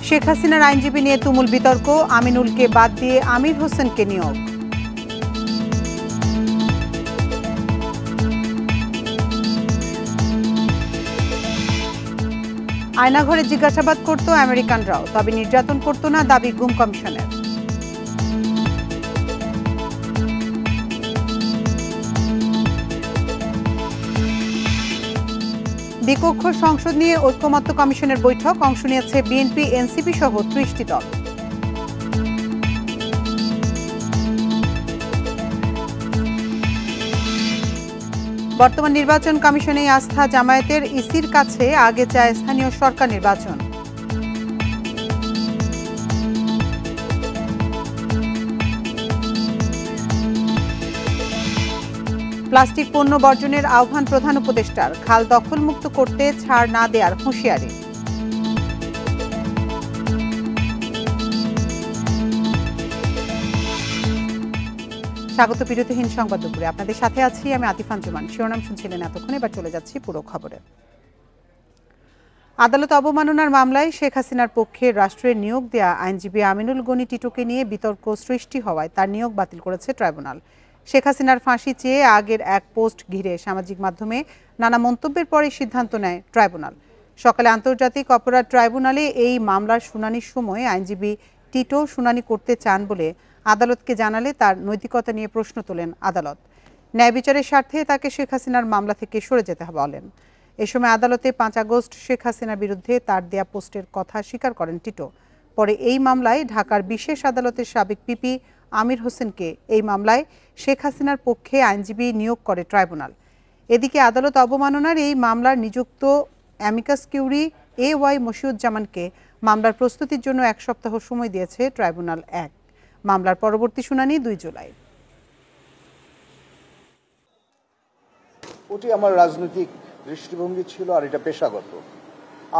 শেখ হাসিনার আইনজীবী নিয়ে তুমুল বিতর্ক, আমিনুলকে বাদ দিয়ে আমির হোসেনকে নিয়োগ। আয়নাঘরে জিজ্ঞাসাবাদ করত আমেরিকানরাও, তবে নির্যাতন করত না, দাবি গুম কমিশনের। দ্বিকক্ষ সংসদ নিয়ে ঐকমত্য কমিশনের বৈঠক, অংশ নিয়েছে বিএনপি, এনসিপি সহ ৩০টি দল। বর্তমান নির্বাচন কমিশনে আস্থা জামায়াতের, ইসির কাছে আগে চায় স্থানীয় সরকার নির্বাচন। প্লাস্টিক পণ্য বর্জনের আহ্বান প্রধান উপদেষ্টার, খাল দখলমুক্ত করতে ছাড় না দেওয়ার হুঁশিয়ারি। স্বাগত বিরতিহীন সংবাদ দুপুরে, আপনাদের সাথে আছি আমি আতিফান জুমান। শিরোনাম শুনছিলেন এতক্ষণ, এবার চলে যাচ্ছি পুরো খবরে। আদালত অবমাননার মামলায় শেখ হাসিনার পক্ষে রাষ্ট্রের নিয়োগ দেয়া আইনজীবী আমিনুল গনি টিটোকে নিয়ে বিতর্ক সৃষ্টি হওয়ায় তার নিয়োগ বাতিল করেছে ট্রাইব্যুনাল। শেখ হাসিনার ফাঁসি চেয়ে আগের এক পোস্ট ঘিরে সামাজিক মাধ্যমে নানা মন্তব্যের পরে সিদ্ধান্ত নেয় ট্রাইব্যুনাল। সকালে আন্তর্জাতিক অপরাধ ট্রাইব্যুনালে এই মামলার শুনানির সময় আইনজীবী টিটো শুনানি করতে চান বলে আদালতকে জানালে তার নৈতিকতা নিয়ে প্রশ্ন তোলেন আদালত। ন্যায় বিচারের স্বার্থে তাকে শেখ হাসিনার মামলা থেকে সরে যেতে বলেন। এ সময় আদালতে ৫ আগস্ট শেখ হাসিনার বিরুদ্ধে তার দেয়া পোস্টের কথা স্বীকার করেন টিটো। পরে এই মামলায় ঢাকার বিশেষ আদালতের সাবেক পিপি আমির হোসেনকে এই মামলায় শেখ হাসিনার পক্ষে আইনজীবী নিয়োগ করে ট্রাইব্যুনাল। এদিকে আদালত অবমাননার এই মামলার নিযুক্ত অ্যামিকাস কিউরি ওয়াই মশিউজ্জামানকে মামলার প্রস্তুতির জন্য ১ সপ্তাহ সময় দিয়েছে ট্রাইব্যুনাল ১। মামলার পরবর্তী শুনানি ২ জুলাই। ওটি আমার রাজনৈতিক দৃষ্টিভঙ্গি ছিল, আর এটা পেশাগত।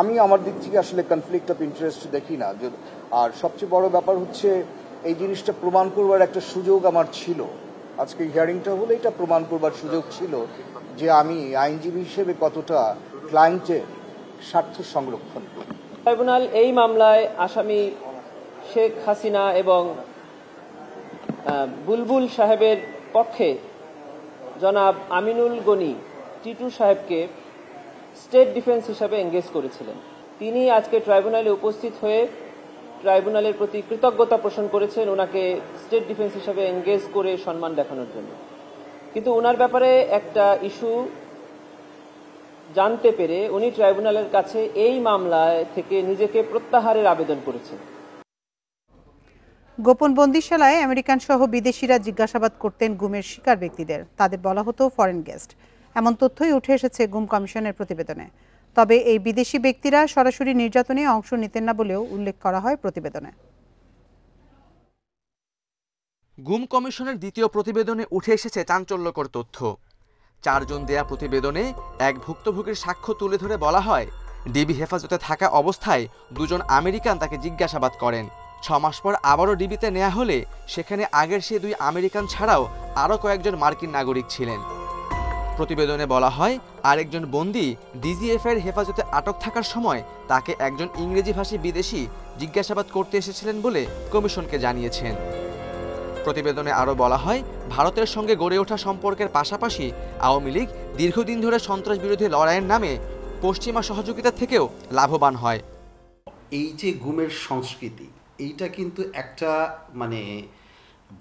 আমি আমার দিক থেকে আসলে কনফ্লিক্ট অফ ইন্টারেস্ট দেখি না। আর সবচেয়ে বড় ব্যাপার হচ্ছে এই জিনিসটা প্রমাণ করবার একটা সুযোগ আমার ছিল। আজকে হিয়ারিংটা হলে এটা প্রমাণ করবার সুযোগ ছিল যে আমি আইনজীবী হিসেবে কতটা ক্লায়েন্টের স্বার্থ সংরক্ষণ করি। ট্রাইব্যুনাল এই মামলায় আসামি শেখ হাসিনা এবং বুলবুল সাহেবের পক্ষে জনাব আমিনুল গনি টিটু সাহেবকে স্টেট ডিফেন্স হিসাবে এঙ্গেজ করেছিলেন। তিনি আজকে ট্রাইব্যুনালে উপস্থিত হয়ে ট্রাইব্যুনালের প্রতি কৃতজ্ঞতা পোষণ করেছেন ওনাকে স্টেট ডিফেন্স হিসাবে এঙ্গেজ করে সম্মান দেখানোর জন্য। কিন্তু ওনার ব্যাপারে একটা ইস্যু জানতে পেরে উনি ট্রাইব্যুনালের কাছে এই মামলায় থেকে নিজেকে প্রত্যাহারের আবেদন করেছেন। গোপন বন্দিশালায় আমেরিকান সহ বিদেশিরা জিজ্ঞাসাবাদ করতেন গুমের শিকার ব্যক্তিদের, তাদের বলা হতো ফরেন গেস্ট। এমন তথ্যই উঠে এসেছে গুম কমিশনের প্রতিবেদনে। তবে এই বিদেশি ব্যক্তিরা সরাসরি নির্যাতনে অংশ নিতেন না বলেও উল্লেখ করা হয় প্রতিবেদনে। গুম কমিশনের দ্বিতীয় প্রতিবেদনে উঠে এসেছে চাঞ্চল্যকর তথ্য। ৪ জন দেয়া প্রতিবেদনে এক ভুক্তভোগীর সাক্ষ্য তুলে ধরে বলা হয়, ডিবি হেফাজতে থাকা অবস্থায় ২ জন আমেরিকান তাকে জিজ্ঞাসাবাদ করেন। ৬ মাস পর আবারও ডিবিতে নেওয়া হলে সেখানে আগের সেই ২ আমেরিকান ছাড়াও আরও কয়েকজন মার্কিন নাগরিক ছিলেন। প্রতিবেদনে বলা হয়, আরেকজন বন্দী ডিজিএফের হেফাজতে আটক থাকার সময় তাকে একজন ইংরেজিভাষী বিদেশি জিজ্ঞাসাবাদ করতে এসেছিলেন বলে কমিশনকে জানিয়েছেন। প্রতিবেদনে আরও বলা হয়, ভারতের সঙ্গে গড়ে ওঠা সম্পর্কের পাশাপাশি আওয়ামী লীগ দীর্ঘদিন ধরে সন্ত্রাস বিরোধী লড়াইয়ের নামে পশ্চিমা সহযোগিতা থেকেও লাভবান হয়। এই যে গুমের সংস্কৃতি, এইটা কিন্তু একটা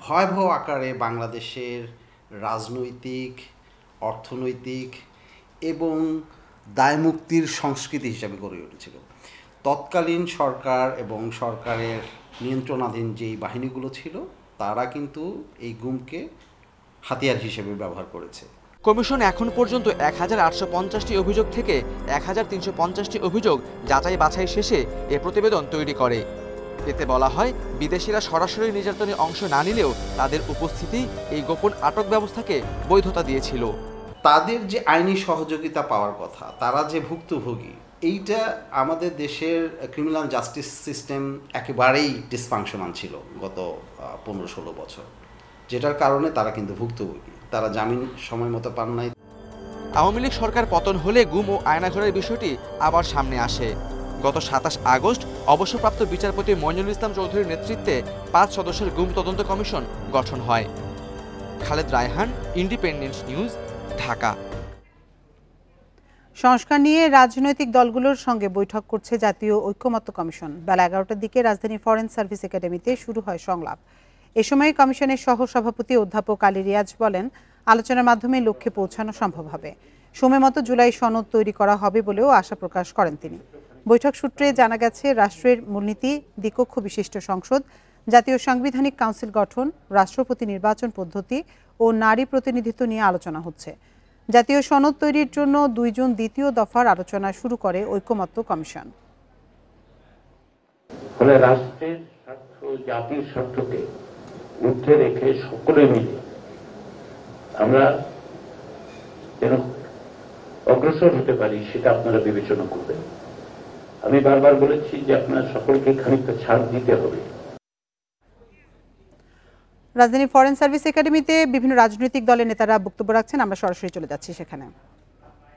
ভয়াবহ আকারে বাংলাদেশের রাজনৈতিক, অর্থনৈতিক এবং দায়মুক্তির সংস্কৃতি হিসাবে গড়ে উঠেছিল। তৎকালীন সরকার এবং সরকারের নিয়ন্ত্রণাধীন যেই বাহিনীগুলো ছিল তারা কিন্তু এই গুমকে হাতিয়ার হিসেবে ব্যবহার করেছে। কমিশন এখন পর্যন্ত ১,৮৫০টি অভিযোগ থেকে ১,৩৫০টি অভিযোগ যাচাই বাছাই শেষে এ প্রতিবেদন তৈরি করে। এতে বলা হয়, বিদেশিরা সরাসরি নির্যাতনে অংশ না নিলেও তাদের উপস্থিতি এই গোপন আটক ব্যবস্থাকে বৈধতা দিয়েছিল। তাদের যে আইনি সহযোগিতা পাওয়ার কথা, তারা যে ভুক্তভোগী, এইটা আমাদের দেশের ক্রিমিনাল জাস্টিস সিস্টেম একেবারেই ডিসফাংশনাল ছিল গত ১৫-১৬ বছর, যেটার কারণে তারা কিন্তু ভুক্তভোগী, তারা জামিন সময় মতো পান নাই। আওয়ামী লীগ সরকার পতন হলে গুম ও আয়নাঘরের বিষয়টি আবার সামনে আসে। গত ২৭ আগস্ট অবসরপ্রাপ্ত বিচারপতি মইনুল ইসলাম চৌধুরীর নেতৃত্বে ৫ সদস্যের গুম তদন্ত কমিশন গঠন হয়। Khaled Raihan, independent news, Dhaka. সংস্কার নিয়ে রাজনৈতিক দলগুলোর সঙ্গে বৈঠক করছে জাতীয় ঐক্যমত্য কমিশন। বেলা ১১টার দিকে রাজধানী ফরেন সার্ভিস একাডেমিতে শুরু হয় সংলাপ। এ সময় কমিশনের সহসভাপতি অধ্যাপক আলী রিয়াজ বলেন, আলোচনার মাধ্যমে লক্ষ্যে পৌঁছানো সম্ভব হবে। সময়মতো জুলাই সনদ তৈরি করা হবে বলেও আশা প্রকাশ করেন তিনি। বৈঠক সূত্রে জানা গেছে, রাষ্ট্রের মূলনীতি, দ্বিকক্ষ বিশিষ্ট সংসদ, জাতীয় সাংবিধানিক কাউন্সিল গঠন, রাষ্ট্রপতি নির্বাচন পদ্ধতি ও নারী প্রতিনিধিত্ব নিয়ে আলোচনা হচ্ছে। জাতীয় সনদ তৈরির জন্য ২ জুন দ্বিতীয় দফার আলোচনা শুরু করে ঐক্যমত্য কমিশন। ফলে রাষ্ট্রের স্বার্থ, জাতির স্বার্থকে ঊর্ধ্বে রেখে সকলে মিলে আমরা যেন অগ্রসর হতে পারি সেটা আপনারা বিবেচনা করবেন। আমি বারবার বলেছি যে আপনারা সকলকে খানিকটা ছাড় দিতে হবে। রাজধানী ফরেন সার্ভিস একাডেমিতে বিভিন্ন রাজনৈতিক দলের নেতারা বক্তব্য রাখছেন। আমরা সরাসরি চলে যাচ্ছি সেখানে।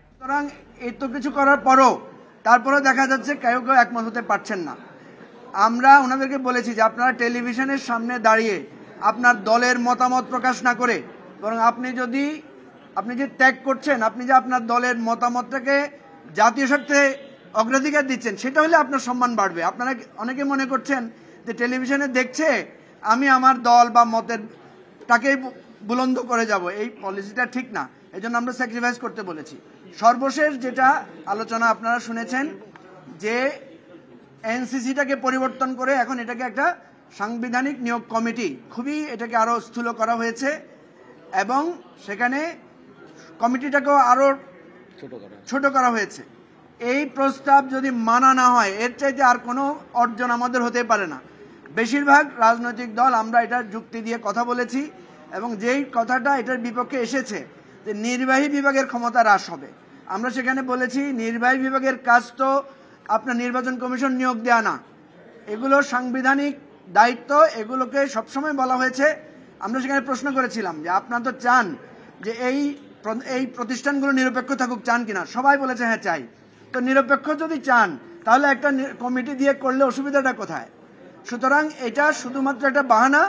সুতরাং এত কিছু করার পরও তারপরেও দেখা যাচ্ছে কেউ কেউ একমত হতে পারছেন না। আমরা ওনাদেরকে বলেছি যে আপনারা টেলিভিশনের সামনে দাঁড়িয়ে আপনার দলের মতামত প্রকাশ না করে বরং আপনি যে ত্যাগ করছেন, আপনি যে আপনার দলের মতামতটাকে জাতীয় স্বার্থে অগ্রাধিকার দিচ্ছেন, সেটা হলে আপনার সম্মান বাড়বে। আপনারা অনেকে মনে করছেন যে টেলিভিশনে দেখছে আমি আমার দল বা মতের তাকেই বুলন্দ করে যাব, এই পলিসিটা ঠিক না। এই জন্য আমরা স্যাক্রিফাইস করতে বলেছি। সর্বশেষ যেটা আলোচনা আপনারা শুনেছেন যে এনসিসিটাকে পরিবর্তন করে এখন এটাকে একটা সাংবিধানিক নিয়োগ কমিটি, খুবই এটাকে আরো স্থূল করা হয়েছে এবং সেখানে কমিটিটাকেও আরো ছোট করা হয়েছে। এই প্রস্তাব যদি মানা না হয় এর চাইতে আর কোনো অর্জন আমাদের হতে পারে না। বেশিরভাগ রাজনৈতিক দল আমরা এটার যুক্তি দিয়ে কথা বলেছি এবং যেই কথাটা এটার বিপক্ষে এসেছে যে নির্বাহী বিভাগের ক্ষমতা হ্রাস হবে, আমরা সেখানে বলেছি নির্বাহী বিভাগের কাজ তো আপনার নির্বাচন কমিশন নিয়োগ দেয়া না, এগুলো সাংবিধানিক দায়িত্ব, এগুলোকে সবসময় বলা হয়েছে। আমরা সেখানে প্রশ্ন করেছিলাম যে আপনারা তো চান যে এই প্রতিষ্ঠানগুলো নিরপেক্ষ থাকুক, চান কিনা? সবাই বলেছে হ্যাঁ চাই। তো নিরপেক্ষ যদি চান তাহলে একটা কমিটি দিয়ে করলে অসুবিধাটা কোথায়? সুতরাং এটা শুধুমাত্র একটা বাহানা।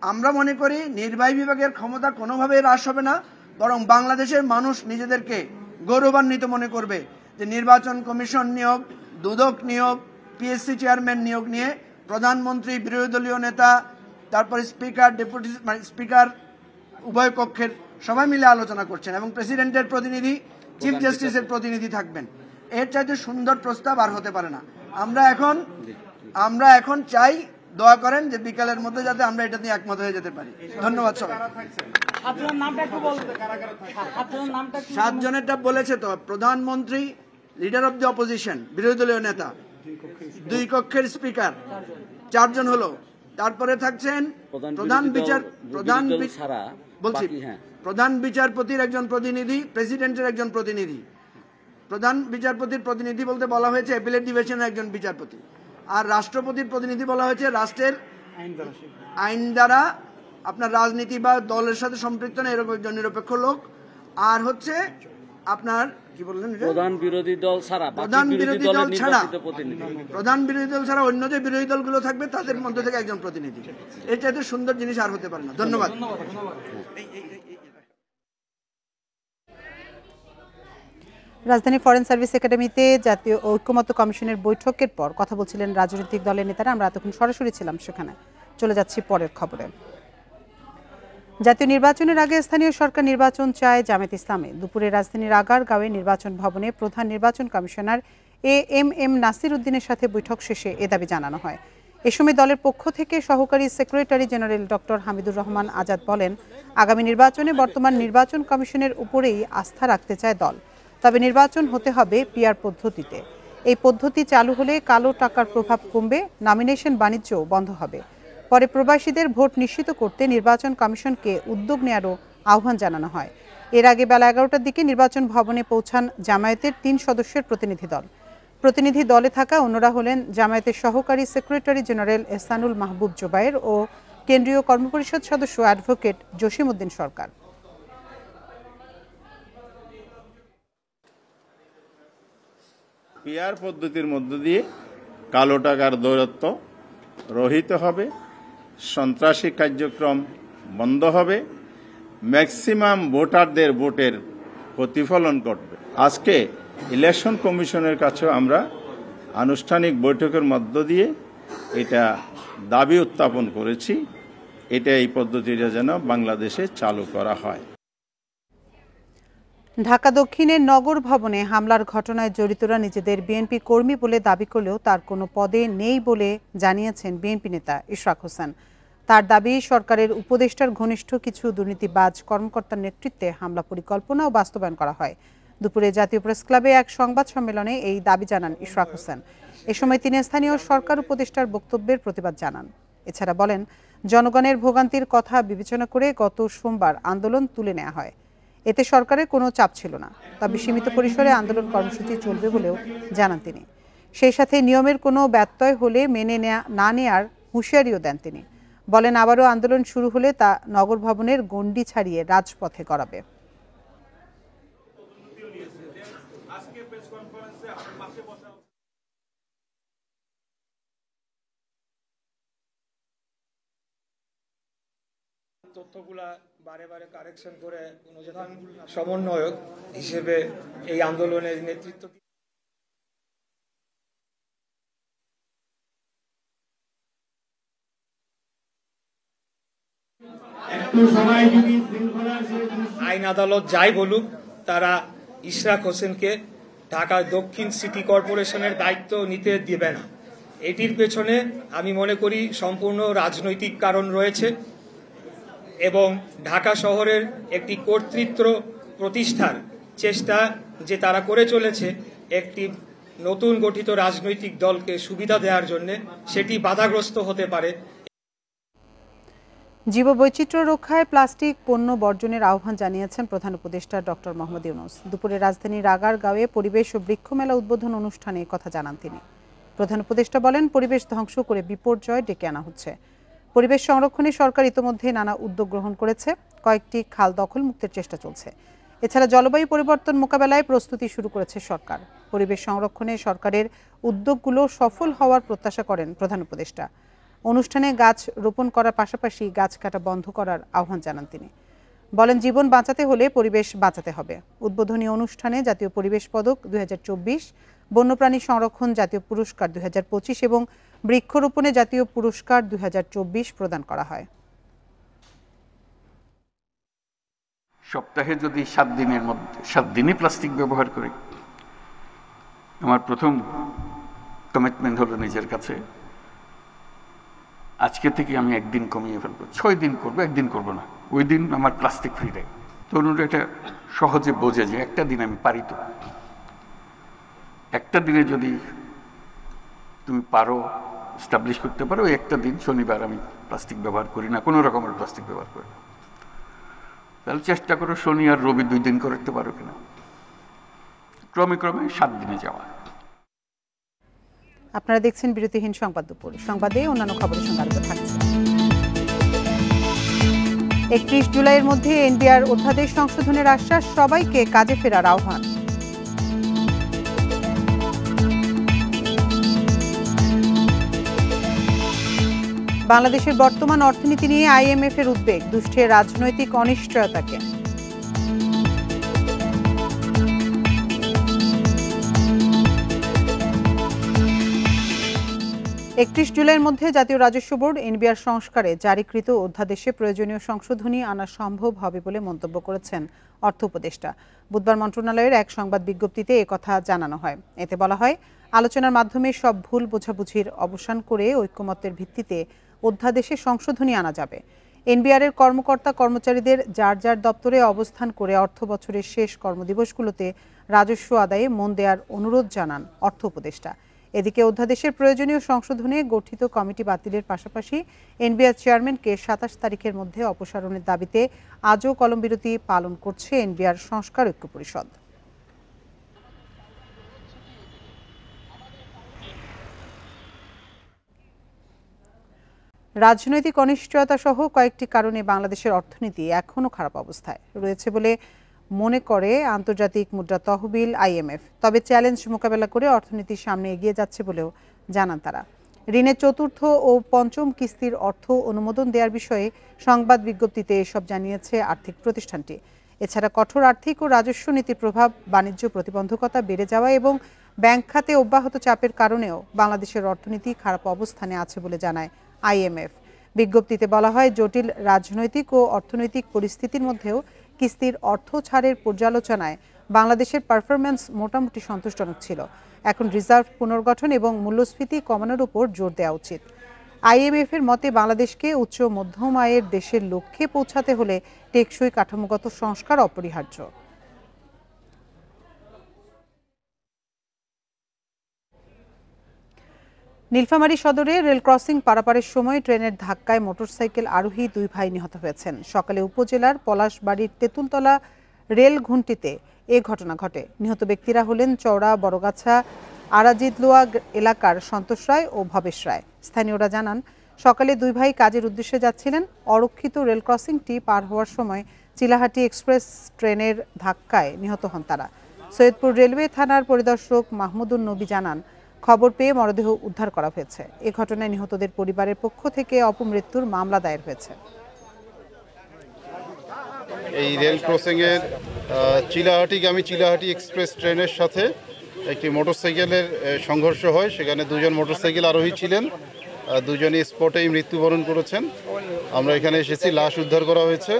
আমরা মনে করি নির্বাহী বিভাগের ক্ষমতা কোনোভাবে হ্রাস হবে না, বরং বাংলাদেশের মানুষ নিজেদেরকে গৌরবান্বিত মনে করবে যে নির্বাচন কমিশন নিয়োগ, দুদক নিয়োগ, পিএসসি চেয়ারম্যান নিয়োগ নিয়ে প্রধানমন্ত্রী, বিরোধী দলীয় নেতা, তারপরে স্পিকার, ডেপুটি স্পিকার উভয় কক্ষের সবাই মিলে আলোচনা করছেন এবং প্রেসিডেন্টের প্রতিনিধি, চিফ জাস্টিসের প্রতিনিধি থাকবেন। এর চাইতে সুন্দর প্রস্তাব আর হতে পারে না। আমরা এখন চাই, দোয়া করেন যে বিকালের মধ্যে যাতে আমরা এটা নিয়ে একমত হয়ে যেতে পারি। ধন্যবাদ সবাই। 7 জনেরটা বলেছে তো, প্রধানমন্ত্রী, লিডার অব দি অপোজিশন, বিরোধী দলীয় নেতা, 2 কক্ষের স্পিকার, 4 জন হলো। তারপরে থাকছেন প্রধান বিচারপতির একজন প্রতিনিধি, প্রেসিডেন্টের একজন প্রতিনিধি। প্রধান বিচারপতির প্রতিনিধি বলতে বলা হয়েছে অ্যাপিলেট ডিভিশনের একজন বিচারপতি, আর রাষ্ট্রপতির প্রতিনিধি বলা হয়েছে রাষ্ট্রের আইন দ্বারা আপনার রাজনীতি বা দলের সাথে সম্পৃক্ত না এরকম একজন নিরপেক্ষ লোক। আর হচ্ছে আপনার কি বললেন, প্রধান বিরোধী দল ছাড়া অন্য যে বিরোধী দলগুলো থাকবে তাদের মধ্যে থেকে একজন প্রতিনিধি। এর চাইতে সুন্দর জিনিস আর হতে পারে না। ধন্যবাদ। রাজধানী ফরেন সার্ভিস একাডেমিতে জাতীয় ঐক্যমত্য কমিশনের বৈঠকের পর কথা বলছিলেন রাজনৈতিক দলের নেতারা। আমরা এতক্ষণ সরাসরি ছিলাম সেখানে। চলে যাচ্ছি পরের খবরে। জাতীয় নির্বাচনের আগে স্থানীয় সরকার নির্বাচন চায় জামায়াতে ইসলামী। দুপুরে রাজধানীর আগারগাঁওয়ে নির্বাচন ভবনে প্রধান নির্বাচন কমিশনার এএমএম নাসির উদ্দিনের সাথে বৈঠক শেষে এ দাবি জানানো হয়। এ সময় দলের পক্ষ থেকে সহকারী secretary general doctor Hamidur Rahman Azad বলেন, আগামী নির্বাচনে বর্তমান নির্বাচন কমিশনের উপরেই আস্থা রাখতে চায় দল, তবে নির্বাচন হতে হবে পিআর পদ্ধতিতে। এই পদ্ধতি চালু হলে কালো টাকার প্রভাব কমবে, নমিনেশন বাণিজ্য বন্ধ হবে। পরে প্রবাসীদের ভোট নিশ্চিত করতে নির্বাচন কমিশনকে উদ্যোগ নেওয়ারও আহ্বান জানানো হয়। এর আগে বেলা 11টার দিকে নির্বাচন ভবনে পৌঁছান জামায়াতের 3 সদস্যের প্রতিনিধি দল। প্রতিনিধি দলে থাকা অন্যরা হলেন জামায়াতের সহকারী সেক্রেটারি জেনারেল এহসানুল মাহবুব জোবায়ের ও কেন্দ্রীয় কর্মপরিষদ সদস্য অ্যাডভোকেট জসিম উদ্দিন সরকার। পিআর পদ্ধতির মধ্য দিয়ে কালো টাকার দৌরাত্ম্য রহিত হবে, সন্ত্রাসী কার্যক্রম বন্ধ হবে, ম্যাক্সিমাম ভোটারদের ভোটের প্রতিফলন ঘটবে। আজকে ইলেকশন কমিশনের কাছেও আমরা আনুষ্ঠানিক বৈঠকের মধ্য দিয়ে এটা দাবি উত্থাপন করেছি, এটা এই পদ্ধতিটা যেন বাংলাদেশে চালু করা হয়। ঢাকা দক্ষিণের নগর ভবনে হামলার ঘটনায় জড়িতরা নিজেদের বিএনপি কর্মী বলে দাবি করলেও তার কোনো পদে নেই বলে জানিয়েছেন বিএনপি নেতা ইশরাক হোসেন। তার দাবি, সরকারের উপদেষ্টার ঘনিষ্ঠ কিছু দুর্নীতিবাজ কর্মকর্তার নেতৃত্বে হামলা পরিকল্পনা ও বাস্তবায়ন করা হয়। দুপুরে জাতীয় প্রেস ক্লাবে এক সংবাদ সম্মেলনে এই দাবি জানান ইশরাক হোসেন। এ সময় তিনি স্থানীয় সরকার উপদেষ্টার বক্তব্যের প্রতিবাদ জানান। এছাড়া বলেন, জনগণের ভোগান্তির কথা বিবেচনা করে গত সোমবার আন্দোলন তুলে নেওয়া হয়। এতে সরকারের কোনো চাপ ছিল না, তবে সীমিত পরিসরে আন্দোলন কর্মসূচি চলবে বলেও জানান তিনি। সেই সাথে নিয়মের কোনো ব্যত্যয় হলে মেনে না নেয়ার হুঁশিয়ারিও দেন তিনি। বলেন, আবারও আন্দোলন শুরু হলে তা নগর ভবনের গণ্ডি ছাড়িয়ে রাজপথে গড়াবে। তথ্যগুলা বারে বারে কারেকশন করে সমন্বয়ক হিসেবে এই আন্দোলনের নেতৃত্ব আইন আদালত যাই বলুক, তারা ইশরাক হোসেনকে ঢাকা দক্ষিণ সিটি কর্পোরেশনের দায়িত্ব নিতে দিবে না। এটির পেছনে আমি মনে করি সম্পূর্ণ রাজনৈতিক কারণ রয়েছে এবং ঢাকা শহরের একটি কর্তৃত্ব প্রতিষ্ঠার চেষ্টা যে তারা করে চলেছে একটি নতুন গঠিত রাজনৈতিক দলকে সুবিধা দেওয়ার জন্য, সেটি বাধাগ্রস্ত হতে পারে। জীববৈচিত্র্য রক্ষায় প্লাস্টিক পণ্য বর্জনের আহ্বান জানিয়েছেন প্রধান উপদেষ্টা ডক্টর মোহাম্মদ ইউনূস। দুপুরে রাজধানীর আগারগাঁওয়ে পরিবেশ ও বৃক্ষমেলা উদ্বোধন অনুষ্ঠানে কথা জানান তিনি। প্রধান উপদেষ্টা বলেন, পরিবেশ ধ্বংস করে বিপর্যয় ডেকে আনা হচ্ছে। পরিবেশ সংরক্ষণে সরকার ইতোমধ্যে নানা উদ্যোগ গ্রহণ করেছে, কয়েকটি খাল দখল মুক্তের চেষ্টা চলছে। এছাড়া জলবায়ু পরিবর্তন মোকাবেলায় প্রস্তুতি শুরু করেছে সরকার। পরিবেশ সংরক্ষণে সরকারের উদ্যোগগুলো সফল হওয়ার প্রত্যাশা করেন প্রধান উপদেষ্টা। অনুষ্ঠানে গাছ রোপণ করার পাশাপাশি গাছ কাটা বন্ধ করার আহ্বান জানান তিনি। বলেন, জীবন বাঁচাতে হলে পরিবেশ বাঁচাতে হবে। উদ্বোধনী অনুষ্ঠানে জাতীয় পরিবেশ পদক 2024, বন্যপ্রাণী সংরক্ষণ জাতীয় পুরস্কার 2025 এবং বৃক্ষরোপণে জাতীয় পুরস্কার 2024 প্রদান করা হয়। সপ্তাহে যদি 7 দিনের মধ্যে 7 দিনই প্লাস্টিক ব্যবহার করি, আমার প্রথম কমিটমেন্ট হলো নিজের কাছে, আজকে থেকে আমি একদিন কমিয়ে ফেলবো। 6 দিন করবো, একদিন করবো না। ওই দিন আমার প্লাস্টিক ফ্রি ডে। তরুণরা এটা সহজে বোঝে যে একটা দিন আমি পারি। তো একটা দিনে যদি তুমি পারো এস্টাবলিশ করতে পারো, একটা দিন শনিবার আমি প্লাস্টিক ব্যবহার করি না, কোনো রকমের প্লাস্টিক ব্যবহার করি না, তাহলে চেষ্টা করো শনি আর রবি 2 দিন করতে পারো কিনা। ক্রমে ক্রমে 7 দিনে যাওয়া। আপনারা দেখছেন বিরতিহীন সংবাদ দুপুর। সংবাদে অন্যান্য খবরের সঙ্গে আরও থাকছে। 31 জুলাইয়ের মধ্যে এনবিআর অধ্যাদেশ সংশোধনের আশ্বাস, সবাইকে কাজে ফেরার আহ্বান। বাংলাদেশের বর্তমান অর্থনীতি নিয়ে আইএমএফ এর উদ্বেগ, দুষ্টে রাজনৈতিক অনিশ্চয়তাকে। একত্রিশ জুলাইয়ের মধ্যে জাতীয় রাজস্ব বোর্ড এনবিআর সংস্কারে জারিকৃত অধ্যাদেশে প্রয়োজনীয় সংশোধনী আনা সম্ভব হবে বলে মন্তব্য করেছেন অর্থ উপদেষ্টা। বুধবার মন্ত্রণালয়ের এক সংবাদ বিজ্ঞপ্তিতে একথা জানানো হয়। এতে বলা হয়, আলোচনার মাধ্যমে সব ভুল বোঝাবুঝির অবসান করে ঐকমত্যের ভিত্তিতে অধ্যাদেশে সংশোধনী আনা যাবে। এনবিআর এর কর্মকর্তা কর্মচারীদের যার যার দপ্তরে অবস্থান করে অর্থ বছরের শেষ কর্মদিবসগুলোতে রাজস্ব আদায়ে মন দেওয়ার অনুরোধ জানান অর্থ উপদেষ্টা। এদিকে অধ্যাদেশের প্রয়োজনীয় সংশোধনে গঠিত কমিটি বাতিলের পাশাপাশি এনবিআর চেয়ারম্যানকে 27 তারিখের মধ্যে অপসারণের দাবিতে আজও কলমবিরতি পালন করছে এনবিআর সংস্কার ঐক্য পরিষদ। রাজনৈতিক অনিশ্চয়তা সহ কয়েকটি কারণে বাংলাদেশের অর্থনীতি এখনও খারাপ অবস্থায় রয়েছে বলে মনে করে আন্তর্জাতিক মুদ্রা তহবিল IMF। তবে চ্যালেঞ্জ মোকাবেলা করে অর্থনীতির সামনে এগিয়ে যাচ্ছে বলেও জানান তারা। ঋণের চতুর্থ ও পঞ্চম কিস্তির অর্থ অনুমোদন দেওয়ার বিষয়ে সংবাদ বিজ্ঞপ্তিতে এসব জানিয়েছে আর্থিক প্রতিষ্ঠানটি। এছাড়া কঠোর আর্থিক ও রাজস্ব নীতির প্রভাব, বাণিজ্য প্রতিবন্ধকতা বেড়ে যাওয়া এবং ব্যাংক খাতে অব্যাহত চাপের কারণেও বাংলাদেশের অর্থনীতি খারাপ অবস্থানে আছে বলে জানায় IMF। বিজ্ঞপ্তিতে বলা হয়, জটিল রাজনৈতিক ও অর্থনৈতিক পরিস্থিতির মধ্যেও কিস্তির অর্থ ছাড়ের পর্যালোচনায় বাংলাদেশের পারফরম্যান্স মোটামুটি সন্তোষজনক ছিল। এখন রিজার্ভ পুনর্গঠন এবং মূল্যস্ফীতি কমানোর উপর জোর দেওয়া উচিত। IMF এর মতে বাংলাদেশকে উচ্চ মধ্যম আয়ের দেশের লক্ষ্যে পৌঁছাতে হলে টেকসই কাঠামোগত সংস্কার অপরিহার্য। নীলফামারী সদরে রেল ক্রসিং পারাপারের সময় ট্রেনের ধাক্কায় মোটরসাইকেল আরোহী 2 ভাই নিহত হয়েছেন। সকালে উপজেলার পলাশবাড়ির তেঁতুলতলা রেল ঘুঁটিতে এ ঘটনা ঘটে। নিহত ব্যক্তিরা হলেন চওড়া বড়গাছা আরাজিদলোয়া এলাকার সন্তোষ রায় ও ভবেশ রায়। স্থানীয়রা জানান, সকালে 2 ভাই কাজের উদ্দেশ্যে যাচ্ছিলেন। অরক্ষিত রেল ক্রসিংটি পার হওয়ার সময় চিলাহাটি এক্সপ্রেস ট্রেনের ধাক্কায় নিহত হন তারা। সৈয়দপুর রেলওয়ে থানার পরিদর্শক মাহমুদুন নবী জানান, খবর পেয়ে মরদেহ উদ্ধার করা হয়েছে। এ ঘটনায় নিহতদের পরিবারের পক্ষ থেকে অপমৃত্যুর মামলা দায়ের হয়েছে। এই রেল ক্রসিংয়ের চিলাহাটিগামী চিলাহাটি এক্সপ্রেস ট্রেনের সাথে একটি মোটরসাইকেলের সংঘর্ষ হয়। সেখানে 2 জন মোটরসাইকেল আরোহী ছিলেন, 2 জনই স্পটেই মৃত্যুবরণ করেছেন। আমরা এখানে এসেছি, লাশ উদ্ধার করা হয়েছে।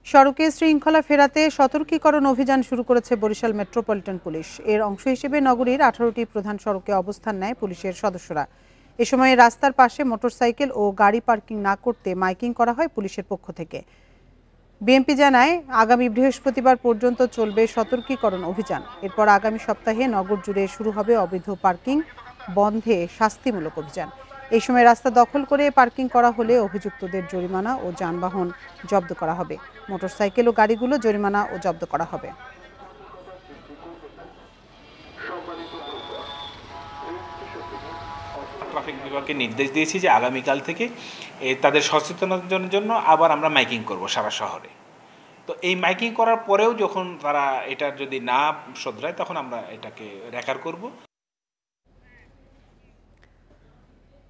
সড়কে শৃঙ্খলা ফেরাতে সতর্কীকরণ অভিযান শুরু করেছে বরিশাল মেট্রোপলিটন পুলিশ। এর অংশ হিসেবে নগরীর 18টি প্রধান সড়কে অবস্থান নেয় পুলিশের সদস্যরা। এ সময় রাস্তার পাশে মোটরসাইকেল ও গাড়ি পার্কিং না করতে মাইকিং করা হয় পুলিশের পক্ষ থেকে। বিএমপি জানায়, আগামী বৃহস্পতিবার পর্যন্ত চলবে সতর্কীকরণ অভিযান। এরপর আগামী সপ্তাহে নগর জুড়ে শুরু হবে অবৈধ পার্কিং বন্ধে শাস্তিমূলক অভিযান। এই সময় রাস্তা দখল করে পার্কিং করা হলে অভিযুক্তদের জরিমানা ও যানবাহন জব্দ করা হবে। মোটরসাইকেল ও গাড়িগুলো জরিমানা ও জব্দ করা হবে। ট্রাফিক বিভাগকে নির্দেশ দিয়েছি যে আগামীকাল থেকে তাদের সচেতনতার জন্য আবার আমরা মাইকিং করব সারা শহরে। তো এই মাইকিং করার পরেও যখন তারা এটা যদি না শোধরায় তখন আমরা এটাকে রেকর্ড করব।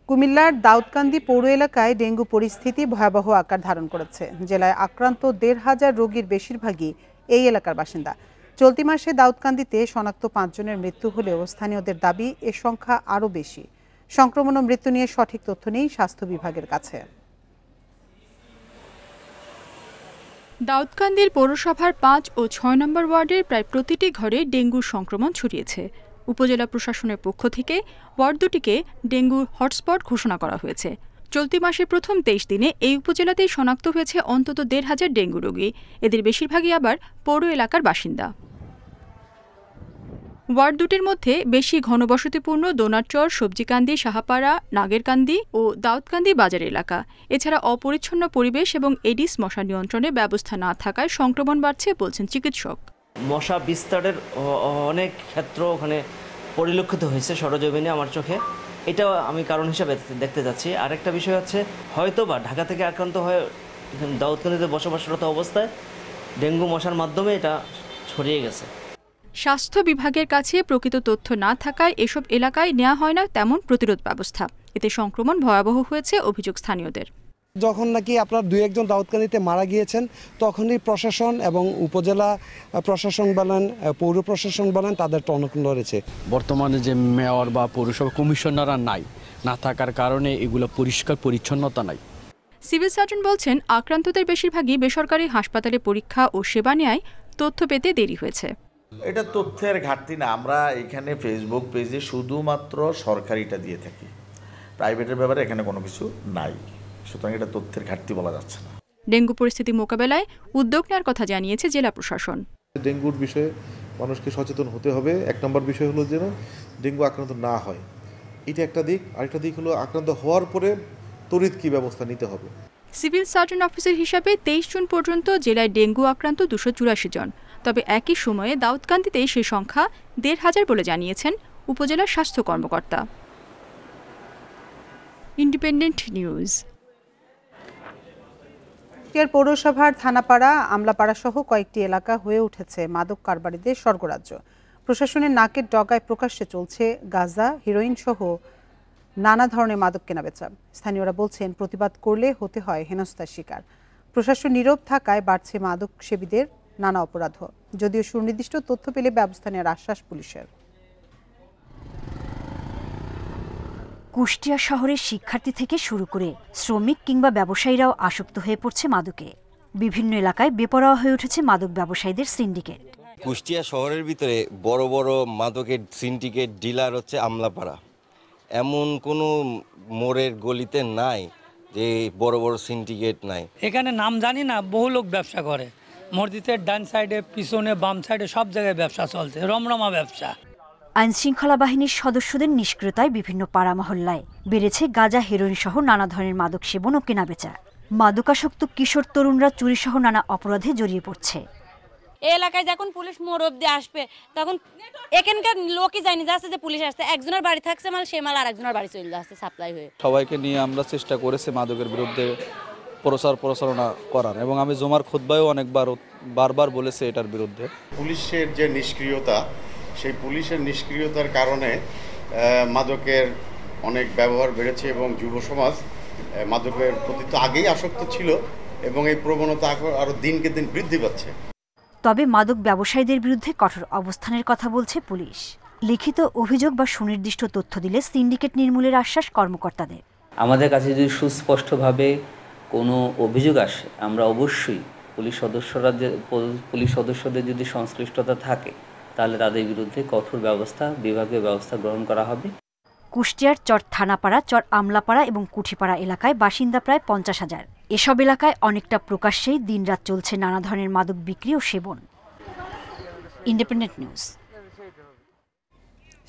কুমিল্লার দাউদকান্দি পৌর এলাকায় ডেঙ্গু পরিস্থিতি ভয়াবহ আকার ধারণ করেছে। জেলায় আক্রান্ত 1,500 রোগীর বেশিরভাগই এই এলাকার বাসিন্দা। চলতি মাসে দাউদকান্দিতে শনাক্ত 5 জনের মৃত্যু হলেও স্থানীয়দের দাবি এ সংখ্যা আরও বেশি। সংক্রমণ ও মৃত্যু নিয়ে সঠিক তথ্য নেই স্বাস্থ্য বিভাগের কাছে। দাউদকান্দির পৌরসভার 5 ও 6 নম্বর ওয়ার্ডের প্রায় প্রতিটি ঘরে ডেঙ্গুর সংক্রমণ ছড়িয়েছে। উপজেলা প্রশাসনের পক্ষ থেকে ওয়ার্ড দুটিকে ডেঙ্গুর হটস্পট ঘোষণা করা হয়েছে। চলতি মাসের প্রথম 23 দিনে এই উপজেলাতেই শনাক্ত হয়েছে অন্তত 1,500 ডেঙ্গু রোগী। এদের বেশিরভাগই আবার পৌর এলাকার বাসিন্দা। ওয়ার্ড দুটির মধ্যে বেশি ঘনবসতিপূর্ণ দোনারচর, সবজিকান্দি, সাহাপাড়া, নাগেরকান্দি ও দাউদকান্দি বাজার এলাকা। এছাড়া অপরিচ্ছন্ন পরিবেশ এবং এডিস মশা নিয়ন্ত্রণের ব্যবস্থা না থাকায় সংক্রমণ বাড়ছে বলছেন চিকিৎসক। মশা বিস্তারের অনেক ক্ষেত্র ওখানে পরিলক্ষিত হয়েছে সরজমিনে আমার চোখে। এটাও আমি কারণ হিসাবে দেখতে যাচ্ছি। আরেকটা বিষয় হচ্ছে, হয়তোবা ঢাকা থেকে আক্রান্ত হয়ে দাউদকান্দিতে বসবাসরত অবস্থায় ডেঙ্গু মশার মাধ্যমে এটা ছড়িয়ে গেছে। স্বাস্থ্য বিভাগের কাছে প্রকৃত তথ্য না থাকায় এসব এলাকায় নেওয়া হয় না তেমন প্রতিরোধ ব্যবস্থা। এতে সংক্রমণ ভয়াবহ হয়েছে অভিযোগ স্থানীয়দের। যখন নাকি আপনার 2-1 জন দাউদকান্দিতে মারা গিয়েছেন, তখনই প্রশাসন এবং উপজেলা প্রশাসন বলেন, পৌর প্রশাসন বলেন, তাদের টনক নড়েছে। বর্তমানে যে মেয়র বা পৌরসভা কমিশনাররা না থাকার কারণে এগুলো পরিষ্কার পরিচ্ছন্নতা নাই। সিভিল সার্জন বলছেন, আক্রান্তদের বেশিরভাগই বেসরকারি হাসপাতালে পরীক্ষা ও সেবা নেয় তথ্য পেতে দেরি হয়েছে। এটা তথ্যের ঘাটতি না, আমরা এখানে ফেসবুক পেজে শুধুমাত্র সরকারিটা দিয়ে থাকি, প্রাইভেটের ব্যাপারে এখানে কোনো কিছু নাই, সুতরাং এটা তথ্যের ঘাটতি বলা যাচ্ছে না। ডেঙ্গু পরিস্থিতি মোকাবেলায় উদ্যোগ নেওয়ার কথা জানিয়েছে জেলা প্রশাসন। ডেঙ্গুর বিষয়ে মানুষকে সচেতন হতে হবে। 1 নম্বর বিষয় হলো যেন ডেঙ্গু আক্রান্ত না হয়, এটা একটা দিক। আরেকটা দিক হলো আক্রান্ত হওয়ার পরে তড়িৎ কী ব্যবস্থা নিতে হবে। সিভিল সার্জন অফিসের হিসাবে 23 জুন পর্যন্ত জেলায় ডেঙ্গু আক্রান্ত 284 জন। তবে একই সময়ে দাউদকান্দিতে সেই সংখ্যা 1,500 বলে জানিয়েছেন উপজেলার স্বাস্থ্য কর্মকর্তা। Independent news. কুষ্টিয়ার পৌরসভার থানাপাড়া, আমলাপাড়া সহ কয়েকটি এলাকা হয়ে উঠেছে মাদক কারবারিদের স্বর্গরাজ্য। প্রশাসনের নাকের ডগায় প্রকাশ্যে চলছে গাঁজা, হেরোইন সহ নানা ধরনের মাদক কেনাবেচা। স্থানীয়রা বলছেন, প্রতিবাদ করলে হতে হয় হেনস্থার শিকার। প্রশাসন নীরব থাকায় বাড়ছে মাদক সেবীদের নানা অপরাধ, যদিও সুনির্দিষ্ট তথ্য পেলে ব্যবস্থা নেওয়ার আশ্বাস পুলিশের। কুষ্টিয়া শহরের শিক্ষার্থী থেকে শুরু করে শ্রমিক কিংবা ব্যবসায়ীরাও আসক্ত হয়ে পড়ছে মাদকে। বিভিন্ন এলাকায় বেপরোয়া হয়ে উঠেছে মাদক ব্যবসায়ীদের সিন্ডিকেট। কুষ্টিয়া শহরের ভিতরে বড় বড় মাদকের সিন্ডিকেট ডিলার হচ্ছে আমলাপাড়া। এমন কোনো মোড়ের গলিতে নাই যে বড় বড় সিন্ডিকেট নাই। এখানে নাম জানি না, বহু লোক ব্যবসা করে। মসজিদের ডান সাইডে, পিছনে, বাম সাইডে সব জায়গায় ব্যবসা চলছে, রমরমা ব্যবসা। আইনশৃঙ্খলা বাহিনীর সদস্যদের নিষ্ক্রিয়তায় বিভিন্ন পাড়া মহল্লায় বেড়েছে গাঁজা, হেরোইন সহ নানা ধরনের মাদক সেবন ও কেনাবেচা। মাদকাসক্ত কিশোর তরুণরা চুরি সহ নানা অপরাধে জড়িয়ে পড়ছে। এই এলাকায় যখন পুলিশ মোড় অব্দি আসবে তখন এখানকার লোকই জানি যাচ্ছে যে পুলিশ আসছে, একজনের বাড়ি থাকছে মাল, সে মাল আর একজনের বাড়ি চলে যাচ্ছে সাপ্লাই হয়ে। সবাইকে নিয়ে আমরা চেষ্টা করেছি মাদকের বিরুদ্ধে প্রচারণা করার, এবং আমি জমার খুতবায়ও বারবার বলেছি এটার বিরুদ্ধে। পুলিশের যে নিষ্ক্রিয়তা, সেই পুলিশের নিষ্ক্রিয়তার কারণে মাদকের অনেক ব্যবহার বেড়েছে এবং যুব সমাজ মাদকের প্রতি তো আগেই আসক্ত ছিল এবং এই প্রবণতা আরও দিনকে দিন বৃদ্ধি পাচ্ছে। তবে মাদক ব্যবসায়ীদের বিরুদ্ধে কঠোর অবস্থানের কথা বলছে পুলিশ। লিখিত অভিযোগ বা সুনির্দিষ্ট তথ্য দিলে সিন্ডিকেট নির্মূলের আশ্বাস কর্মকর্তাদের। আমাদের কাছে যদি সুস্পষ্টভাবে কোনো অভিযোগ আসে, আমরা অবশ্যই পুলিশ সদস্যদের যদি সংশ্লিষ্টতা থাকে তাহলে তাদের বিরুদ্ধে কঠোর বিভাগীয় ব্যবস্থা গ্রহণ করা হবে। কুষ্টিয়ার চর থানাপাড়া, চর আমলাপাড়া এবং কুঠিপাড়া এলাকায় বাসিন্দা প্রায় 50,000। এসব এলাকায় অনেকটা প্রকাশ্যেই দিনরাত চলছে নানা ধরনের মাদক বিক্রি ও সেবন। Independent news.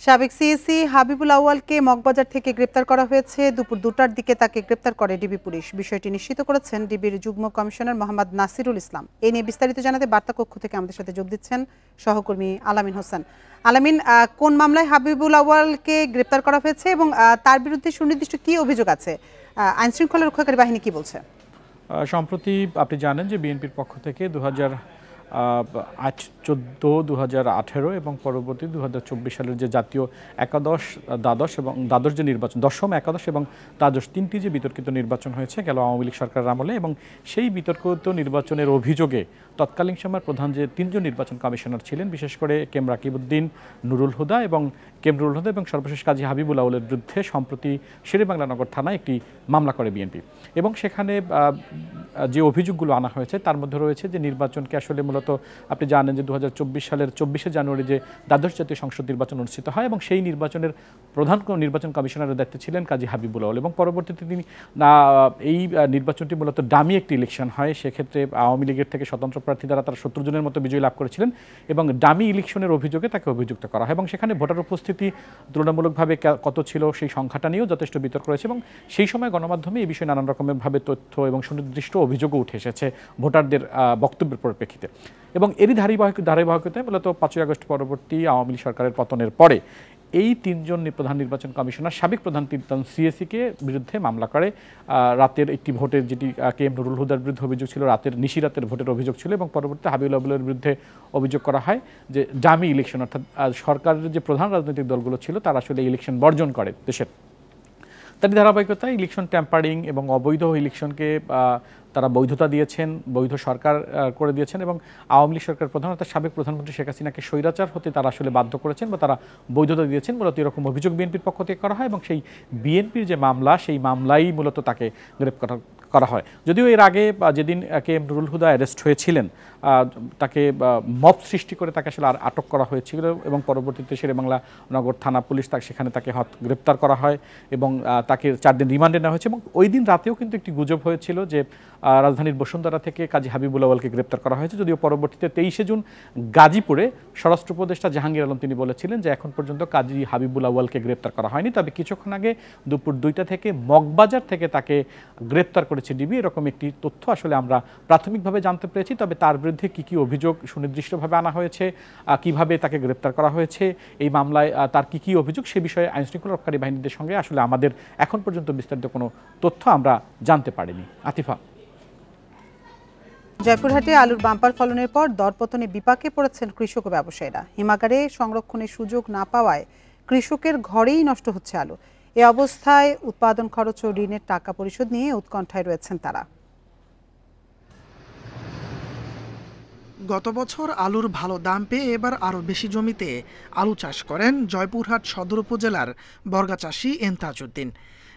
সাবেক সিএসি হাবিবুল আউয়ালকে মগবাজার থেকে গ্রেপ্তার করা হয়েছে। দুপুর 2টার দিকে তাকে গ্রেপ্তার করে ডিবি পুলিশ। বিষয়টি নিশ্চিত করেছেন ডিবির যুগ্ম কমিশনার মোহাম্মদ নাসিরুল ইসলাম। এ নিয়ে বিস্তারিত জানাতে বার্তা কক্ষ থেকে আমাদের সাথে যোগ দিচ্ছেন সহকর্মী আলামিন হোসেন। আলামিন, কোন মামলায় হাবিবুল আউয়ালকে গ্রেপ্তার করা হয়েছে এবং তার বিরুদ্ধে সুনির্দিষ্ট কি অভিযোগ আছে? আইনশৃঙ্খলা রক্ষাকারী বাহিনী কি বলছে? সম্প্রতি আপনি জানেন যে বিএনপির পক্ষ থেকে 2014, 2018 এবং পরবর্তী 2024 সালের যে জাতীয় একাদশ, দ্বাদশ এবং দ্বাদশ যে নির্বাচন, দশম, একাদশ এবং দ্বাদশ 3টি যে বিতর্কিত নির্বাচন হয়েছে গেল আওয়ামী লীগ সরকারের আমলে, এবং সেই বিতর্কিত নির্বাচনের অভিযোগে তৎকালীন সময়ের প্রধান যে 3 জন নির্বাচন কমিশনার ছিলেন, বিশেষ করে কেম রাকিবউদ্দিন, নুরুল হুদা এবং সর্বশেষ কাজী হাবিবুল আউয়ালের বিরুদ্ধে সম্প্রতি শেরেবাংলা নগর থানায় একটি মামলা করে বিএনপি। এবং সেখানে যে অভিযোগগুলো আনা হয়েছে তার মধ্যে রয়েছে যে নির্বাচনকে আসলে মূলত আপনি জানেন যে 2024 সালের 24শে জানুয়ারি যে দ্বাদশ জাতীয় সংসদ নির্বাচন অনুষ্ঠিত হয় এবং সেই নির্বাচনের প্রধান নির্বাচন কমিশনারের দায়িত্বে ছিলেন কাজী হাবিবুল আউয়াল, এবং পরবর্তীতে তিনি এই নির্বাচনটি মূলত ডামি একটি ইলেকশন হয়। সেক্ষেত্রে আওয়ামী লীগের থেকে স্বতন্ত্র প্রার্থী দ্বারা তারা 70 জনের মতো বিজয় লাভ করেছিলেন এবং ডামি ইলেকশনের অভিযোগে তাকে অভিযুক্ত করা হয়, এবং সেখানে ভোটার উপস্থিতি তুলনামূলকভাবে কত ছিল সেই সংখ্যাটা নিয়েও যথেষ্ট বিতর্ক রয়েছে, এবং সেই সময় গণমাধ্যমে এই বিষয়ে নানান রকমেরভাবে তথ্য এবং সুনির্দিষ্ট অভিযোগও উঠে এসেছে ভোটারদের বক্তব্যের পরিপ্রেক্ষিতে। এবং এরই ধারাবাহিকতায় মূলত 5ই আগস্ট পরবর্তী আওয়ামী লীগ সরকারের পতনের পরে এই 3 জন প্রধান নির্বাচন কমিশনার সাবেক প্রধান 3 জন সিএসিকে বিরুদ্ধে মামলা করে। রাতের একটি ভোটের যেটি কে এম নুরুল হুদার বিরুদ্ধে অভিযোগ ছিল, নিশিরাতের ভোটের অভিযোগ ছিল, এবং পরবর্তীতে হাবিবুল আউয়ালের বিরুদ্ধে অভিযোগ করা হয় যে ডামি ইলেকশন, অর্থাৎ সরকারের যে প্রধান রাজনৈতিক দলগুলো ছিল তারা আসলে ইলেকশন বর্জন করে দেশের। তারই ধারাবাহিকতায় ইলেকশন ট্যাম্পারিং এবং অবৈধ ইলেকশনকে তারা বৈধতা দিয়েছেন, বৈধ সরকার করে দিয়েছেন, এবং আওয়ামী লীগ সরকার প্রধান অর্থাৎ সাবেক প্রধানমন্ত্রী শেখ হাসিনাকে স্বৈরাচার হতে তারা আসলে বাধ্য করেছেন বা তারা বৈধতা দিয়েছেন। মূলত এরকম অভিযোগ বিএনপির পক্ষ থেকে করা হয়, এবং সেই বিএনপির যে মামলা সেই মামলাই মূলত তাকে গ্রেপ্তার করা হয়। যদিও এর আগে যেদিন K M Nurul Huda arrest হয়েছিলেন তাকে মব সৃষ্টি করে তাকে আসলে আটক করা হয়েছিল, এবং পরবর্তীতে শেরেবাংলা নগর থানা পুলিশ সেখানে তাকে গ্রেপ্তার করা হয় এবং তাকে 4 দিন রিমান্ডে নেওয়া হয়েছে। এবং ওই দিন রাতেও কিন্তু একটি গুজব হয়েছিল যে রাজধানীর বসুন্ধরা থেকে কাজী হাবিবুল আউয়ালকে গ্রেপ্তার করা হয়েছে, যদিও পরবর্তীতে 23শে জুন গাজীপুরে স্বরাষ্ট্র উপদেষ্টা জাহাঙ্গীর আলম তিনি বলেছিলেন যে এখন পর্যন্ত কাজী হাবিবুল আউয়ালকে গ্রেপ্তার করা হয়নি, তবে কিছুক্ষণ আগে দুপুর 2টা থেকে মগবাজার থেকে তাকে গ্রেপ্তার করেছে ডিবি, এরকম একটি তথ্য আসলে আমরা প্রাথমিকভাবে জানতে পেরেছি। তবে তার বিরুদ্ধে কী কী অভিযোগ সুনির্দিষ্টভাবে আনা হয়েছে, কিভাবে তাকে গ্রেপ্তার করা হয়েছে, এই মামলায় তার কী কী অভিযোগ সে বিষয়ে আইনশৃঙ্খলা রক্ষাকারী বাহিনীদের সঙ্গে আসলে আমাদের এখন পর্যন্ত বিস্তারিত কোনো তথ্য আমরা জানতে পারিনি। আতিফা। জয়পুরহাটে আলুর বাম্পার ফলনের পর দরপতনে বিপাকে পড়েছেন কৃষক ও ব্যবসায়ীরা। হিমাগারে সংরক্ষণের সুযোগ না পাওয়ায় কৃষকের ঘরেই নষ্ট হচ্ছে আলু। এ অবস্থায় উৎপাদন খরচ ও ঋণের টাকা পরিশোধ নিয়ে উৎকণ্ঠায় রয়েছেন তারা। গত বছর আলুর ভালো দাম পেয়ে এবার আরও বেশি জমিতে আলু চাষ করেন জয়পুরহাট সদর উপজেলার বর্গা চাষি এন্তাজউদ্দিন।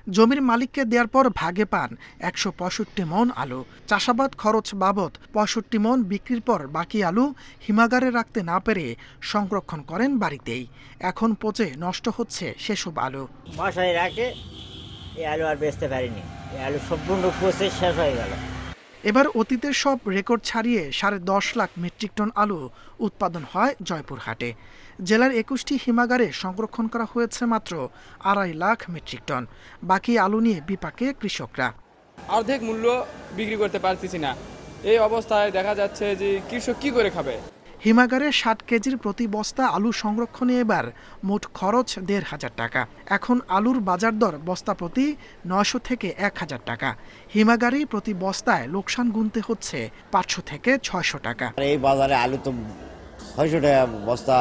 জমির মালিককে দেওয়ার পর ভাগে পান 165 মন আলু। চাষাবাদ খরচ বাবদ 65 মন বিক্রির পর বাকি আলু হিমাগারে রাখতে না পেরে সংরক্ষণ করেন বাড়িতেই। এখন পচে নষ্ট হচ্ছে সেসব আলু। মশাই রাখে এই আলু আর বেচতে পারিনি, এই আলু সম্পূর্ণ পচে শেষ হয়ে গেল। এবার অতীতের সব রেকর্ড ছাড়িয়ে 10.5 লাখ মেট্রিক টন আলু উৎপাদন হয় জয়পুরহাটে। জেলার 21টি হিমাগারে সংরক্ষণ করা হয়েছে মাত্র 2.5 লাখ মেট্রিক টন। বাকি আলু নিয়ে বিপাকে কৃষকরা। অর্ধেক মূল্য বিক্রি করতে পারতেছি না, এই অবস্থায় দেখা যাচ্ছে যে কৃষক কি করে খাবে। হিমাগারে 60 কেজির প্রতি বস্তা আলু সংরক্ষণে এবার মোট খরচ 1,500 টাকা। এখন আলুর বাজার দর বস্তা প্রতি 900 থেকে 1000 টাকা। হিমাগারে প্রতি বস্তায় লোকসান গুনতে হচ্ছে 500 থেকে 600 টাকা। এই বাজারে আলু তো 600 টাকা বস্তা,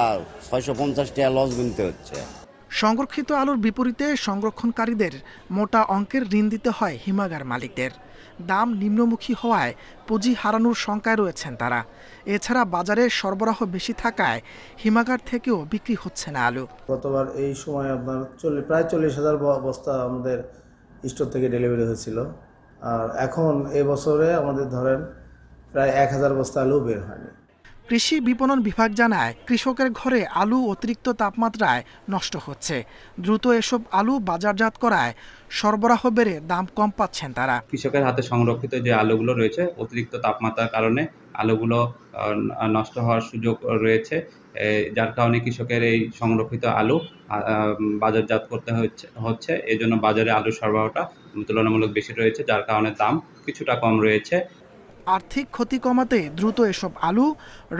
650 টাকা লস গুনতে হচ্ছে। সংরক্ষিত আলুর বিপরীতে সংরক্ষণকারীদের মোটা অঙ্কের ঋণ দিতে হয় হিমাগার মালিকদের। দাম নিম্নমুখী হওয়ায় পুঁজি হারানোর শঙ্কায় রয়েছেন তারা। এছাড়া বাজারে সরবরাহ বেশি থাকায় হিমাগার থেকেও বিক্রি হচ্ছে না আলু। গতবার এই সময় আপনার প্রায় 40,000 বস্তা আমাদের স্টোর থেকে ডেলিভারি হয়েছিল, আর এখন এবছরে আমাদের ধরেন প্রায় 1000 বস্তা আলু বের হয়নি। কৃষি বিপণন বিভাগ জানায় কৃষকের ঘরে আলু অতিরিক্ত তাপমাত্রায় নষ্ট হচ্ছে। দ্রুত এসব আলু বাজারজাত করায় সরবরাহ বেড়ে দাম কম পাচ্ছেন তারা। কৃষকের হাতে সংরক্ষিত যে আলুগুলো রয়েছে অতিরিক্ত তাপমাত্রার কারণে আলুগুলো নষ্ট হওয়ার সুযোগ রয়েছে, যার কারণে কৃষকের এই সংরক্ষিত আলু বাজারজাত করতে হচ্ছে। এজন্য বাজারে আলুর সরবরাহটা তুলনামূলক বেশি রয়েছে, যার কারণে দাম কিছুটা কম রয়েছে। আর্থিক ক্ষতি কমাতে দ্রুত এসব আলু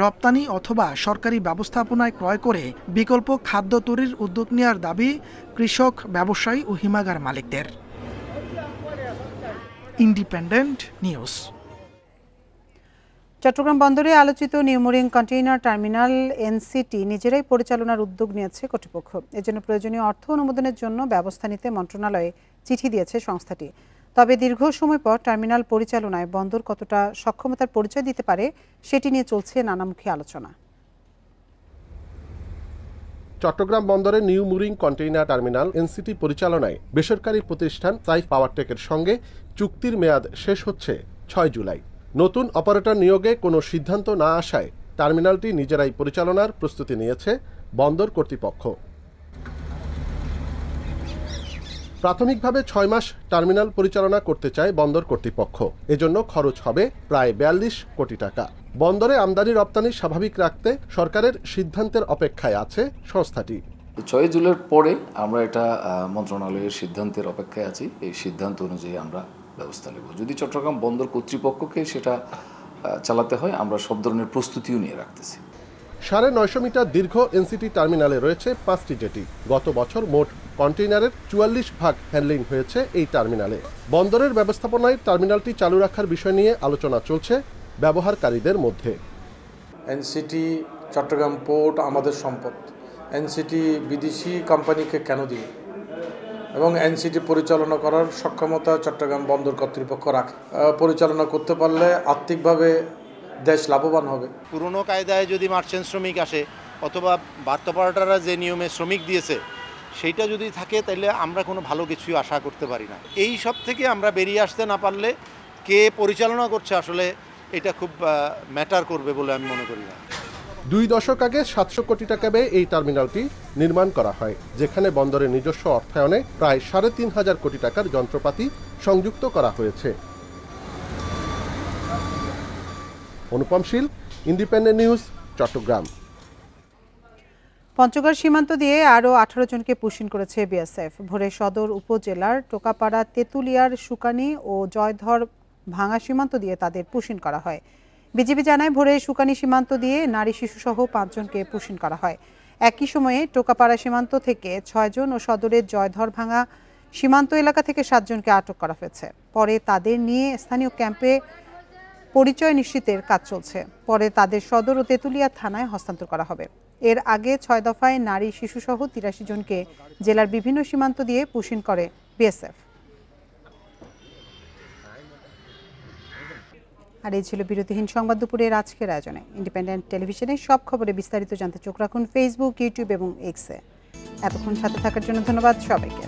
রপ্তানি অথবা সরকারি ব্যবস্থাপনায় ক্রয় করে বিকল্প খাদ্য তৈরির উদ্যোগ নেওয়ার দাবি কৃষক, ব্যবসায়ী ও হিমাগার মালিকদের। Independent news. চট্টগ্রাম বন্দরে আলোচিত new mooring container terminal NCT নিজেরাই পরিচালনার উদ্যোগ নিয়েছে কর্তৃপক্ষ। এজন্য প্রয়োজনীয় অর্থ অনুমোদনের জন্য ব্যবস্থা নিতে মন্ত্রণালয়ে চিঠি দিয়েছে সংস্থাটি। তবে দীর্ঘ সময় পর টার্মিনাল পরিচালনায় বন্দর কতটা সক্ষমতার পরিচয় দিতে পারে সেটি নিয়ে চলছে নানামুখী আলোচনা। চট্টগ্রাম বন্দরে new mooring container terminal NCT পরিচালনায় বেসরকারি প্রতিষ্ঠান সাইফ পাওয়ারটেকের সঙ্গে চুক্তির মেয়াদ শেষ হচ্ছে 6 জুলাই। নতুন অপারেটর নিয়োগে কোনো সিদ্ধান্ত না আসায় টার্মিনালটি নিজেরাই পরিচালনার প্রস্তুতি নিয়েছে বন্দর কর্তৃপক্ষ। প্রাথমিকভাবে 6 মাস টার্মিনাল পরিচালনা করতে চায় বন্দর কর্তৃপক্ষ। এজন্য খরচ হবে প্রায় 42 কোটি টাকা। বন্দরে আমদানি রপ্তানি স্বাভাবিক রাখতে সরকারের সিদ্ধান্তের অপেক্ষায় আছে সংস্থাটি। 6 জুলাইয়ের পরে আমরা এটা মন্ত্রণালয়ের সিদ্ধান্তের অপেক্ষায় আছি। এই সিদ্ধান্ত অনুযায়ী আমরা ব্যবস্থা নেব। যদি চট্টগ্রাম বন্দর কর্তৃপক্ষকে সেটা চালাতে হয়, আমরা সব ধরনের প্রস্তুতিও নিয়ে রাখতেছি। 950 মিটার দীর্ঘ এনসিটি টার্মিনালে রয়েছে 5টি জেটি। গত বছর মোট কন্টেইনারের 44 ভাগ হ্যান্ডলিং হয়েছে এই টার্মিনালে। বন্দরের ব্যবস্থাপনায় টার্মিনালটি চালু রাখার বিষয় নিয়ে আলোচনা চলছে ব্যবহারকারীদের মধ্যে। এনসিটি চট্টগ্রাম পোর্ট আমাদের সম্পদ, এনসিটি বিদেশি কোম্পানিকে কেন দিবে, এবং এনসিটি পরিচালনা করার সক্ষমতা চট্টগ্রাম বন্দর কর্তৃপক্ষ রাখে। পরিচালনা করতে পারলে আর্থিকভাবে দেশ লাভবান হবে। পুরনো কায়দায় যদি মার্চেন্ট শ্রমিক আসে অথবা বার্তা অপারেটররা যে নিয়মে শ্রমিক দিয়েছে সেইটা যদি থাকে, তাহলে আমরা কোনো ভালো কিছু আশা করতে পারি না। এই সব থেকে আমরা বেরিয়ে আসতে না পারলে কে পরিচালনা করছে আসলে এটা খুব ম্যাটার করবে বলে আমি মনে করি না। 2 দশক আগে 700 কোটি টাকা ব্যয়ে এই টার্মিনালটি নির্মাণ করা হয়, যেখানে বন্দরের নিজস্ব অর্থায়নে প্রায় 3,500 কোটি টাকার যন্ত্রপাতি সংযুক্ত করা হয়েছে। অনুপম শীল, ইন্ডিপেন্ডেন্ট নিউজ, চট্টগ্রাম। পঞ্চগড় সীমান্ত দিয়ে আরও 18 জনকে পুশিন করেছে বিএসএফ। ভোরে সদর উপজেলার টোকাপাড়া, তেতুলিয়ার সুকানি ও জয়ধর ভাঙা সীমান্ত দিয়ে তাদের পুশিন করা হয়। বিজিবি জানায় ভোরে সুকানি সীমান্ত দিয়ে নারী শিশুসহ 5 জনকে পুশিন করা হয়। একই সময়ে টোকাপাড়া সীমান্ত থেকে 6 জন ও সদরের জয়ধর ভাঙা সীমান্ত এলাকা থেকে 7 জনকে আটক করা হয়েছে। পরে তাদের নিয়ে স্থানীয় ক্যাম্পে পরিচয় নিশ্চিতের কাজ চলছে। পরে তাদের সদর ও তেঁতুলিয়া থানায় হস্তান্তর করা হবে। এর আগে 6 দফায় নারী শিশুসহ 83 জনকে জেলার বিভিন্ন সীমান্ত দিয়ে পুশিন করে বিএসএফ। আর এই ছিল বিরতিহীন সংবাদ দুপুরের আজকের আয়োজনে। ইন্ডিপেন্ডেন্ট টেলিভিশনের সব খবরে বিস্তারিত জানতে চোখ রাখুন ফেসবুক, ইউটিউব এবং এক্সে। এতক্ষণ সাথে থাকার জন্য ধন্যবাদ সবাইকে।